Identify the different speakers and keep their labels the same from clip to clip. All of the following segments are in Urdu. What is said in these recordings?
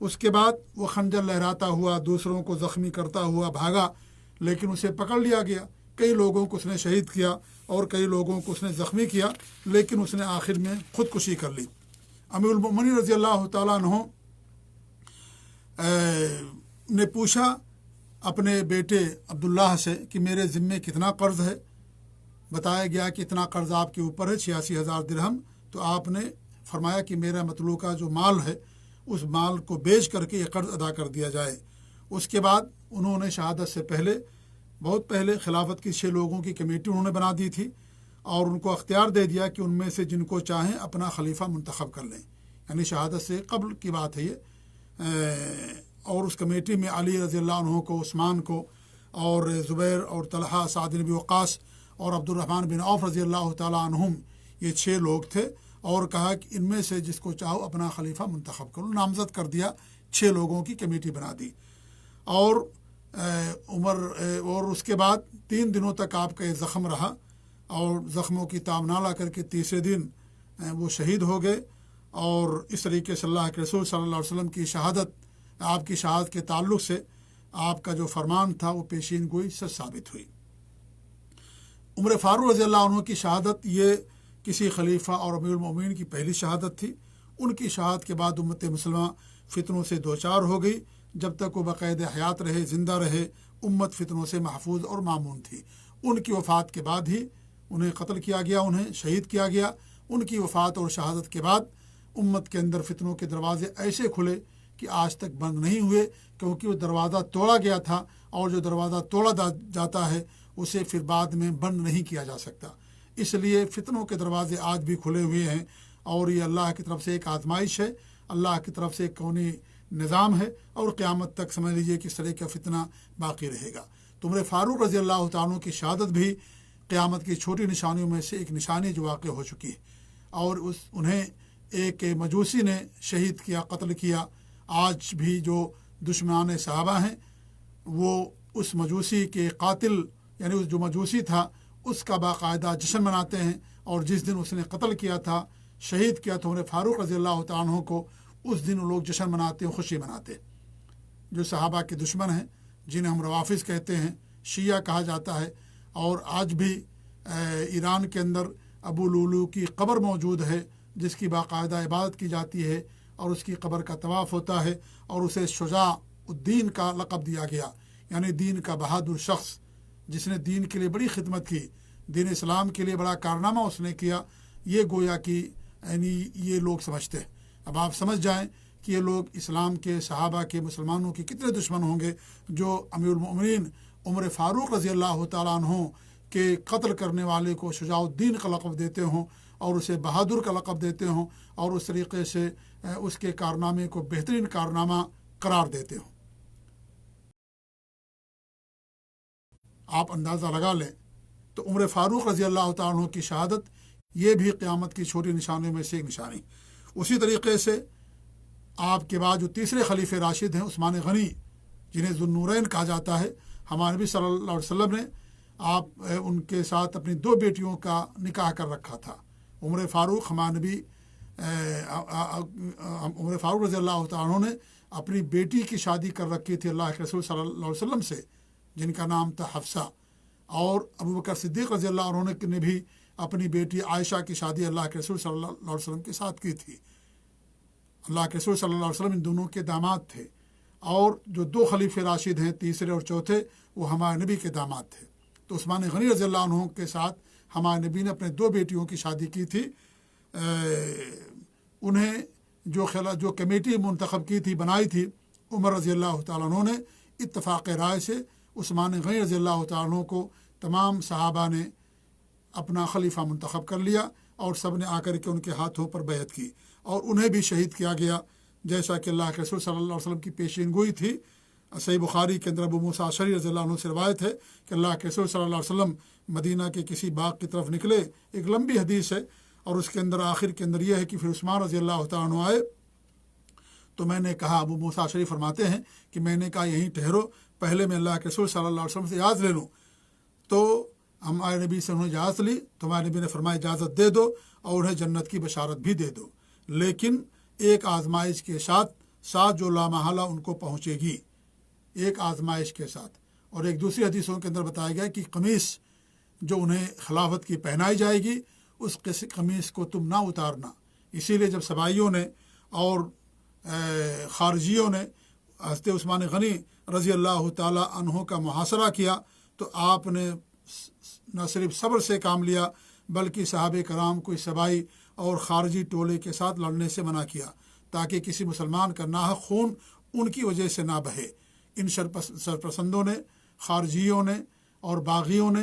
Speaker 1: اس کے بعد وہ خنجر لہراتا ہوا دوسروں کو زخمی کرتا ہوا بھاگا، لیکن اسے پکڑ لیا گیا۔ کئی لوگوں کو اس نے شہید کیا اور کئی لوگوں کو اس نے زخمی کیا، لیکن اس نے آخر میں خودکشی کر لی۔ امیر المؤمنین رضی اللہ تعالیٰ عنہ نے پوچھا اپنے بیٹے عبداللہ سے کہ میرے ذمے کتنا قرض ہے؟ بتایا گیا کہ اتنا قرض آپ کے اوپر ہے 86,000 درہم۔ تو آپ نے فرمایا کہ میرا مطلوقہ جو مال ہے اس مال کو بیچ کر کے یہ قرض ادا کر دیا جائے۔ اس کے بعد انہوں نے شہادت سے پہلے، بہت پہلے، خلافت کی 6 لوگوں کی کمیٹی انہوں نے بنا دی تھی اور ان کو اختیار دے دیا کہ ان میں سے جن کو چاہیں اپنا خلیفہ منتخب کر لیں، یعنی شہادت سے قبل کی بات ہے یہ۔ اور اس کمیٹی میں علی رضی اللہ عنہ کو، عثمان کو، اور زبیر اور طلحہ، سعد بن ابی وقاص اور عبد الرحمن بن عوف رضی اللہ تعالیٰ عنہم، یہ 6 لوگ تھے، اور کہا کہ ان میں سے جس کو چاہو اپنا خلیفہ منتخب کرو، نامزد کر دیا، 6 لوگوں کی کمیٹی بنا دی۔ اور اور اس کے بعد 3 دنوں تک آپ کا یہ زخم رہا، اور زخموں کی تاب نہ لا کر کے تیسرے دن وہ شہید ہو گئے۔ اور اس طریقے سے اللہ کے رسول صلی اللہ علیہ وسلم کی شہادت، آپ کی شہادت کے تعلق سے آپ کا جو فرمان تھا وہ پیشین گوئی سچ ثابت ہوئی۔ عمر فاروق رضی اللہ عنہ کی شہادت یہ کسی خلیفہ اور امیر المؤمنین کی پہلی شہادت تھی۔ ان کی شہادت کے بعد امت مسلمہ فتنوں سے دوچار ہو گئی۔ جب تک وہ باقاعدہ حیات رہے، زندہ رہے، امت فتنوں سے محفوظ اور مامون تھی۔ ان کی وفات کے بعد ہی انہیں قتل کیا گیا، انہیں شہید کیا گیا۔ ان کی وفات اور شہادت کے بعد امت کے اندر فتنوں کے دروازے ایسے کھلے کہ آج تک بند نہیں ہوئے، کیونکہ وہ دروازہ توڑا گیا تھا، اور جو دروازہ توڑا جاتا ہے اسے پھر بعد میں بند نہیں کیا جا سکتا۔ اس لیے فتنوں کے دروازے آج بھی کھلے ہوئے ہیں، اور یہ اللہ کی طرف سے ایک آزمائش ہے، اللہ کی طرف سے ایک کونی نظام ہے، اور قیامت تک سمجھ لیجیے کہ اس طرح کا فتنہ باقی رہے گا۔ تو عمر فاروق رضی اللہ تعالیٰ کی شہادت بھی قیامت کی چھوٹی نشانیوں میں سے ایک نشانی جو واقع ہو چکی ہے، اور انہیں ایک مجوسی نے شہید کیا، قتل کیا۔ آج بھی جو دشمنان صحابہ ہیں وہ اس مجوسی کے قاتل، یعنی اس جو مجوسی تھا، اس کا باقاعدہ جشن مناتے ہیں، اور جس دن اس نے قتل کیا تھا، شہید کیا تھا عمر فاروق رضی اللہ تعالیٰ عنہ کو، اس دن وہ لوگ جشن مناتے ہیں، خوشی مناتے ہیں۔ جو صحابہ کے دشمن ہیں، جنہیں ہم روافظ کہتے ہیں، شیعہ کہا جاتا ہے، اور آج بھی ایران کے اندر ابو لولو کی قبر موجود ہے، جس کی باقاعدہ عبادت کی جاتی ہے، اور اس کی قبر کا طواف ہوتا ہے، اور اسے شجاع الدین کا لقب دیا گیا، یعنی دین کا بہادر شخص، جس نے دین کے لیے بڑی خدمت کی، دین اسلام کے لیے بڑا کارنامہ اس نے کیا۔ یہ گویا کہ یعنی یہ لوگ سمجھتے ہیں۔ اب آپ سمجھ جائیں کہ یہ لوگ اسلام کے، صحابہ کے، مسلمانوں کے کتنے دشمن ہوں گے، جو امیر المؤمنین عمر فاروق رضی اللہ تعالیٰ عنہ کے قتل کرنے والے کو شجاع الدین کا لقب دیتے ہوں، اور اسے بہادر کا لقب دیتے ہوں، اور اس طریقے سے اس کے کارنامے کو بہترین کارنامہ قرار دیتے ہوں۔ آپ اندازہ لگا لیں تو عمر فاروق رضی اللہ تعالیٰ عنہ کی شہادت یہ بھی قیامت کی چھوٹی نشانیوں میں سے ایک نشانی۔ اسی طریقے سے آپ کے بعد جو تیسرے خلیفہ راشد ہیں، عثمان غنی، جنہیں ذو النورین کہا جاتا ہے، ہمارے نبی صلی اللہ علیہ وسلم نے ان کے ساتھ اپنی 2 بیٹیوں کا نکاح کر رکھا تھا۔ عمر فاروق رضی اللہ تعالیٰ عنہ نے اپنی بیٹی کی شادی کر رکھی تھی اللہ کے رسول صلی اللہ علیہ وسلم سے، جن کا نام تھا حفصہ، اور ابوبکر صدیق رضی اللہ عنہ نے بھی اپنی بیٹی عائشہ کی شادی اللہ کے رسول صلی اللہ علیہ وسلم کے ساتھ کی تھی۔ اللہ کے رسول صلی اللہ علیہ وسلم ان دونوں کے داماد تھے، اور جو 2 خلیفہ راشد ہیں، تیسرے اور چوتھے، وہ ہمارے نبی کے داماد تھے۔ تو عثمان غنی رضی اللہ عنہ کے ساتھ ہمارے نبی نے اپنے 2 بیٹیوں کی شادی کی تھی۔ انہیں جو کمیٹی منتخب کی تھی، بنائی تھی، عمر رضی اللہ تعالیٰ عنہ نے اتفاق رائے سے عثمان غنی رضی اللہ تعالیٰ عنہ کو تمام صحابہ نے اپنا خلیفہ منتخب کر لیا، اور سب نے آ کر کے ان کے ہاتھوں پر بیعت کی، اور انہیں بھی شہید کیا گیا، جیسا کہ اللہ کے رسول صلی اللہ علیہ وسلم کی پیشین گوئی تھی۔ صحیح بخاری کے اندر ابو موسیٰ اشعری رضی اللہ عنہ سے روایت ہے کہ اللہ کے رسول صلی اللہ علیہ وسلم مدینہ کے کسی باغ کی طرف نکلے، ایک لمبی حدیث ہے، اور اس کے اندر آخر کے اندر یہ ہے کہ پھر عثمان رضی اللہ تعالیٰ عنہ آئے، تو میں نے کہا، ابو موسیٰ اشعری فرماتے ہیں کہ میں نے کہا یہیں ٹھہرو، پہلے میں اللہ کے رسول صلی اللہ علیہ وسلم سے اجازت لے لوں۔ تو ہمارے نبی سے انہوں نے اجازت لی، تو ہمارے نبی نے فرمایا اجازت دے دو، اور انہیں جنت کی بشارت بھی دے دو، لیکن ایک آزمائش کے ساتھ ساتھ جو لامحالہ ان کو پہنچے گی، ایک آزمائش کے ساتھ۔ اور ایک دوسری حدیثوں کے اندر بتایا گیا کہ قمیص جو انہیں خلافت کی پہنائی جائے گی اس قمیص کو تم نہ اتارنا۔ اسی لیے جب سبائیوں نے اور خارجیوں نے حضرت عثمان غنی رضی اللہ تعالی عنہ کا محاصرہ کیا تو آپ نے نہ صرف صبر سے کام لیا بلکہ صحابہ کرام کو سبائی اور خارجی ٹولے کے ساتھ لڑنے سے منع کیا تاکہ کسی مسلمان کا ناحق خون ان کی وجہ سے نہ بہے۔ ان سرپسندوں نے، خارجیوں نے اور باغیوں نے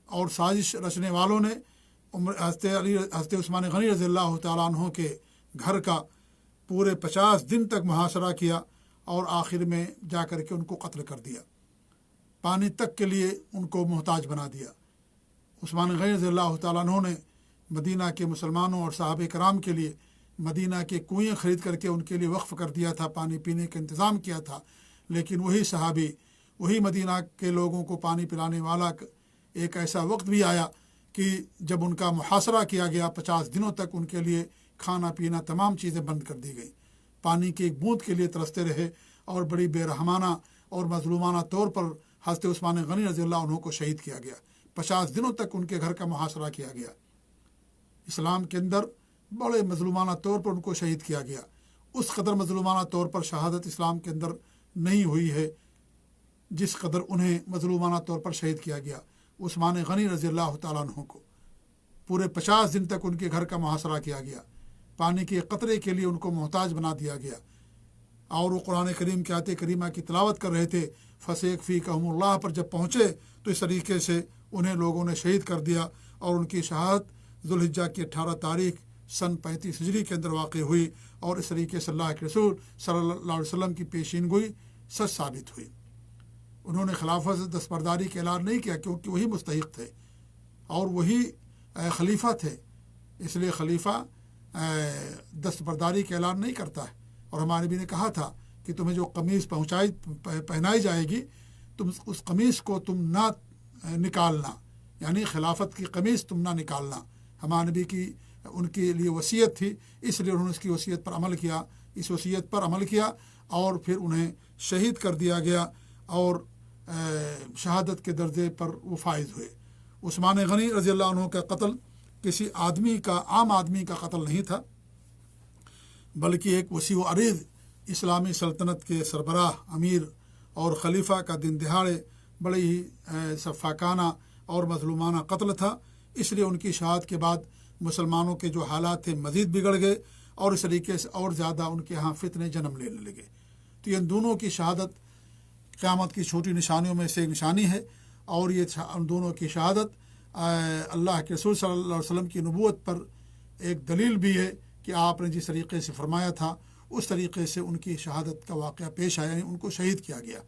Speaker 1: اور سازش رچنے والوں نے حضرت عثمان غنی رضی اللہ تعالیٰ عنہ کے گھر کا پورے 50 دن تک محاصرہ کیا اور آخر میں جا کر کے ان کو قتل کر دیا۔ پانی تک کے لیے ان کو محتاج بنا دیا۔ عثمان غنی رضی اللہ تعالیٰ عنہ نے مدینہ کے مسلمانوں اور صحابہ کرام کے لیے مدینہ کے کنویں خرید کر کے ان کے لیے وقف کر دیا تھا، پانی پینے کا انتظام کیا تھا، لیکن وہی صحابی، وہی مدینہ کے لوگوں کو پانی پلانے والا ایک ایسا وقت بھی آیا کہ جب ان کا محاصرہ کیا گیا 50 دنوں تک ان کے لیے کھانا پینا تمام چیزیں بند کر دی گئی، پانی کی ایک بوند کے لیے ترستے رہے اور بڑی بے رحمانہ اور مظلومانہ طور پر حضرت عثمان غنی رضی اللہ عنہ کو شہید کیا گیا۔ 50 دنوں تک ان کے گھر کا محاصرہ کیا گیا۔ اسلام کے اندر بڑے مظلومانہ طور پر ان کو شہید کیا گیا۔ اس قدر مظلومانہ طور پر شہادت اسلام کے اندر نہیں ہوئی ہے جس قدر انہیں مظلومانہ طور پر شہید کیا گیا۔ عثمان غنی رضی اللہ تعالیٰ عنہ کو پورے 50 دن تک ان کے گھر کا محاصرہ کیا گیا، پانی کے قطرے کے لیے ان کو محتاج بنا دیا گیا، اور وہ قرآن کریم کی آیت کریمہ کی تلاوت کر رہے تھے۔ فَسَيَكْفِيكَهُمُ اللَّهُ پر جب پہنچے تو اس طریقے سے انہیں لوگوں نے شہید کر دیا، اور ان کی شہادت ذوالحجہ کی 18 تاریخ سن 35 ہجری کے اندر واقع ہوئی، اور اس طریقے سے اللہ کے رسول صلی اللہ علیہ وسلم کی پیشین گوئی سچ ثابت ہوئی۔ انہوں نے خلافت سے دستبرداری کا اعلان نہیں کیا کیونکہ وہی مستحق تھے اور وہی خلیفہ تھے، اس لیے خلیفہ دستبرداری کا اعلان نہیں کرتا ہے۔ اور ہمارے نبی نے کہا تھا کہ تمہیں جو قمیص پہنائی جائے گی تم اس قمیص کو تم نہ نکالنا، یعنی خلافت کی قمیص تم نہ نکالنا۔ ہمارے نبی کی ان کے لیے وصیت تھی، اس لیے انہوں نے اس کی وصیت پر عمل کیا، اس وصیت پر عمل کیا اور پھر انہیں شہید کر دیا گیا اور شہادت کے درجے پر وہ فائز ہوئے۔ عثمان غنی رضی اللہ عنہ کا قتل کسی آدمی کا، عام آدمی کا قتل نہیں تھا، بلکہ ایک وسیع و عریض اسلامی سلطنت کے سربراہ، امیر اور خلیفہ کا دن دہاڑے بڑے ہی سفاکانہ اور مظلومانہ قتل تھا۔ اس لیے ان کی شہادت کے بعد مسلمانوں کے جو حالات تھے مزید بگڑ گئے اور اس طریقے سے اور زیادہ ان کے ہاں فتنے جنم لینے لگے۔ تو ان دونوں کی شہادت قیامت کی چھوٹی نشانیوں میں سے ایک نشانی ہے، اور یہ ان دونوں کی شہادت اللہ کے رسول صلی اللہ علیہ وسلم کی نبوت پر ایک دلیل بھی ہے کہ آپ نے جس طریقے سے فرمایا تھا اس طریقے سے ان کی شہادت کا واقعہ پیش آیا، یعنی ان کو شہید کیا گیا۔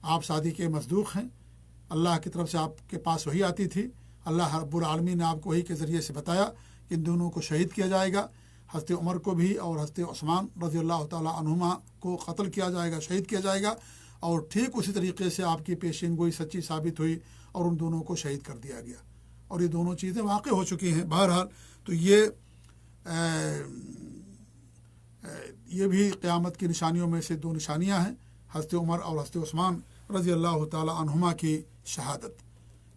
Speaker 1: آپ صادق مصدوق ہیں، اللہ کی طرف سے آپ کے پاس وحی آتی تھی، اللہ رب العالمین نے آپ کو وحی کے ذریعے سے بتایا کہ ان دونوں کو شہید کیا جائے گا، حضرت عمر کو بھی اور حضرت عثمان رضی اللہ تعالیٰ عنہما کو قتل کیا جائے گا، شہید کیا جائے گا، اور ٹھیک اسی طریقے سے آپ کی پیشین گوئی سچی ثابت ہوئی اور ان دونوں کو شہید کر دیا گیا، اور یہ دونوں چیزیں واقع ہو چکی ہیں۔ بہرحال تو یہ بھی قیامت کی نشانیوں میں سے 2 نشانیاں ہیں، حضرت عمر اور حضرت عثمان رضی اللہ تعالیٰ عنہما کی شہادت۔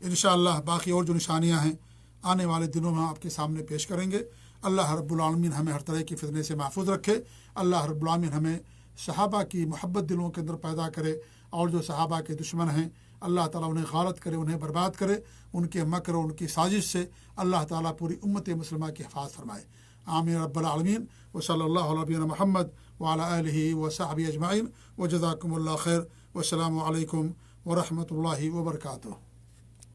Speaker 1: انشاءاللہ باقی اور جو نشانیاں ہیں آنے والے دنوں میں آپ کے سامنے پیش کریں گے۔ اللہ رب العالمین ہمیں ہر طرح کی فتنے سے محفوظ رکھے، اللہ رب العالمین ہمیں صحابہ کی محبت دلوں کے اندر پیدا کرے، اور جو صحابہ کے دشمن ہیں اللہ تعالیٰ انہیں غارت کرے، انہیں برباد کرے، ان کے مکر اور ان کی سازش سے اللہ تعالیٰ پوری امت مسلمہ کی حفاظت فرمائے۔ آمین رب العالمین۔ وصلی اللہ علی نبینا محمد وعلی آلہ وصحبہ اجمعین، وجزاکم اللہ خیر، والسلام علیکم ورحمۃ اللہ وبرکاتہ۔